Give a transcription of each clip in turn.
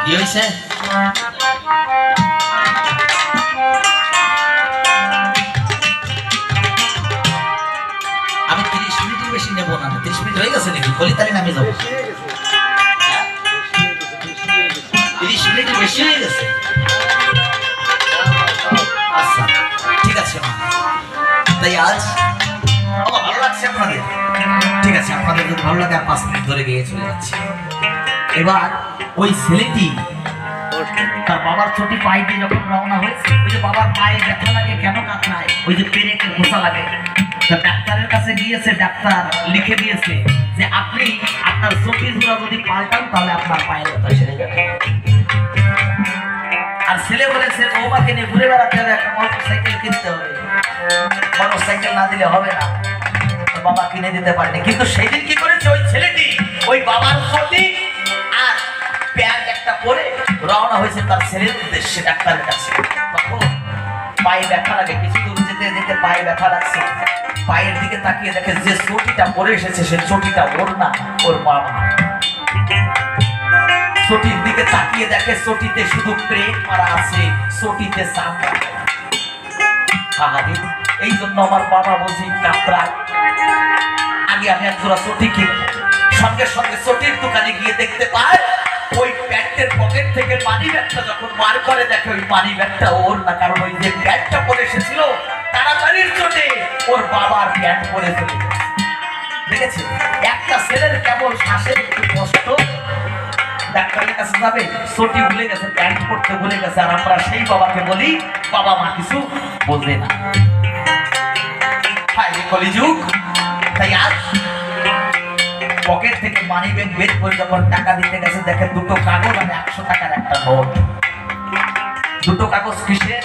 কি হয়েছে? আমি 30 মিনিটের বেশি নেবো না। 30 মিনিট হয়ে গেছে নাকি? কলিতালি নামে যাবো। 30 মিনিটের বেশি হয়ে গেছে। আচ্ছা ঠিক আছে মা। তাই আজ ভালো লাগছে আপনাদের? ঠিক আছে, আপনাদের যদি ভালো লাগে আর 5 মিনিট ধরে গিয়ে চলে যাচ্ছে। এবার ওই ছেলেটি তার বাবার ছোটি পায়ে দিয়ে যখন রওনা হয়েছে, ওই যে বাবার পায়ে ব্যথা লাগে কেন কাতরায়, ওই যে পেরেকে ঘোষা লাগে, ডাক্তারের কাছে গিয়েছে। ডাক্তার লিখে দিয়েছে যে আপনি আপনার চোখের জোড়া যদি পাল্টান তাহলে আপনার পায়ের ব্যথা সেরে যাবে। আর ছেলে বলেছে বৌমাকে নিয়ে ঘুরে বেড়াতে হবে, একটা মোটর সাইকেল কিনতে হবে। মোটর সাইকেল না দিলে হবে না, বাবা কিনে দিতে পারেনি। কিন্তু সেই দিন কি করেছে ওই ছেলেটি, ওই বাবার চটি আর প্যান্ট একটা পরে রওনা হয়েছে তার ছেলের উদ্দেশ্যে ডাক্তারের কাছে। তখন পায়ে ব্যথা লাগে, কিছু দূর যেতে যেতে পায়ে ব্যথা লাগছে। পায়ের দিকে তাকিয়ে দেখে যে চটিটা পরে এসেছে সে চটিটা ওর না, ওর বাবা। চটির দিকে তাকিয়ে দেখে চটিতে শুধু প্রেম মারা আছে, চটিতে চামড়া। এই জন্য আমার বাবা বুঝি কাতরায়। আগে আমি এক জোড়া চটি কিনবো। সঙ্গে সঙ্গে চটির দোকানে গিয়ে দেখতে পায় ওই প্যান্টের পকেট থেকে মানি ব্যাগটা যখন বার করে দেখে ওই মানি ব্যাগটা ওর না, কারণ ওই যে প্যান্টটা পরে এসেছিল তাড়াতাড়ির চোটে ওর বাবার প্যান্ট পরে চলে গেছে। দেখেছি একটা ছেলের কেবল শ্বাসের একটু কষ্ট, ডাক্তারের কাছে যাবে, চটি ভুলে গেছে, প্যান্ট পরতে ভুলে গেছে। আর আমরা সেই বাবাকে বলি বাবা মা কিছু বোঝে না। কলিযুগ। তাই আজ পকেট থেকে মানি ব্যাগ বের করে যখন টাকা দিতে গেছে দেখে দুটো কাগজ আর 100 টাকার একটা নোট। দুটো কাগজ কিসের?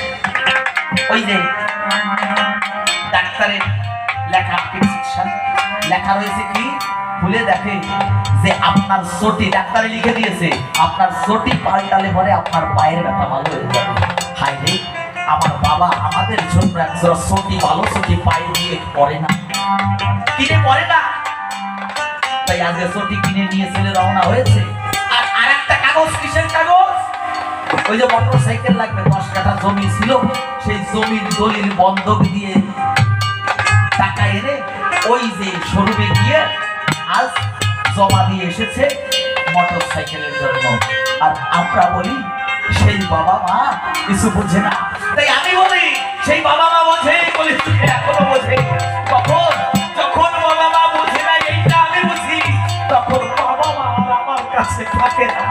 ওই যে ডাক্তারের লেখা প্রেসক্রিপশন লেখা রয়েছে কি, খুলে দেখে যে আপনার চটি, ডাক্তারে লিখে দিয়েছে আপনার চটি পাল্টালে পরে আপনার পায়ের ব্যথা ভালো হয়ে যাবে। হায় রে, আমার বাবা আমাদের জন্য একজোড়া চটি, ভালো চটি পায়ে দিয়ে পরে না, কিনে পরে না। তাই আজকে চটি কিনে নিয়ে ছেলে রওনা হয়েছে। আর আরেকটা কাগজ, কিসের কাগজ? ওই যে মোটর সাইকেল লাগবে, 10 কাঠা জমি ছিল, সেই জমির দলিল বন্ধক দিয়ে টাকা এনে ওই যে শোরুমে গিয়ে আজ জমা দিয়ে এসেছে মোটর সাইকেলের জন্য। আর আমরা বলি সেই বাবা মা কিছু বোঝে না। তাই আমি বলি সেই বাবা মা বোঝে, বলি এখনো বোঝে। কখন? যখন বাবা মা বোঝে না, এইটা আমি বুঝি, তখন বাবা মা আমার কাছে থাকে না।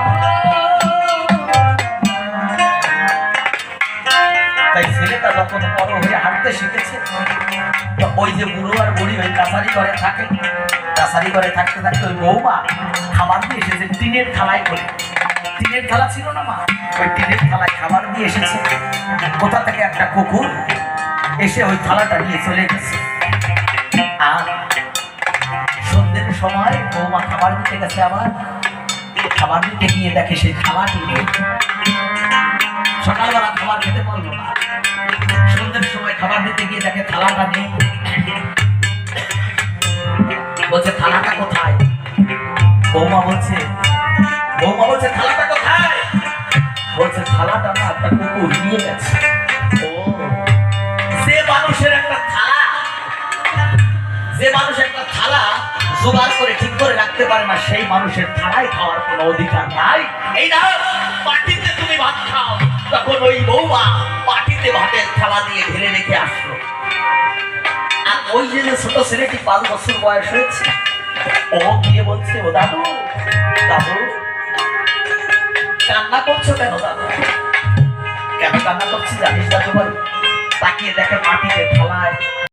তাই ছেলেটা যখন বড় হয়ে হাঁটতে শিখেছে, ওই যে বুড়ো আর বুড়ি ওই কাছারি ঘরে থাকে, কাছারি ঘরে থাকতে থাকতে ওই বৌমা খাবার দিয়ে এসেছে টিনের থালায় করে। টিনের থালা ছিল না মা, ওই টিনের থালায় খাবার দিয়ে এসেছে। কোথা থেকে একটা কুকুর এসে ওই থালাটা নিয়ে চলে গেছে। আর সন্ধ্যের সময় বৌমা খাবার দিতে গেছে, আবার খাবার দিতে গিয়ে দেখে সেই থালাটি নেই। সকালবেলা খাবার খেতে পারলো না, সন্ধ্যের সময় খাবার দিতে গিয়ে দেখে থালাটা নেই। বলছে থালাটা কোথায়? বৌমা বলছে থালাটা কোথায়? বলছে থালাটা না, একটা কুকুর নিয়ে গেছে। ও, যে মানুষের একটা থালা জোগাড় করে ঠিক করে রাখতে পারে না, সেই মানুষের থালায় খাওয়ার কোনো অধিকার নাই। এই না পাটিতে তুমি ভাত খাও, তখন ওই বৌমা পাটিতে ভাতের থালা দিয়ে ঢেলে রেখে আসলো। আর ওই যে ছোট ছেলেটি 5 বছর বয়স হয়েছে, ও গিয়ে বলছে ও দাদু, দাদু কান্না করছো কেন? দাদু কেন কান্না করছি জানিস? দাদু বল, তাকিয়ে দেখে মাটিতে থালায়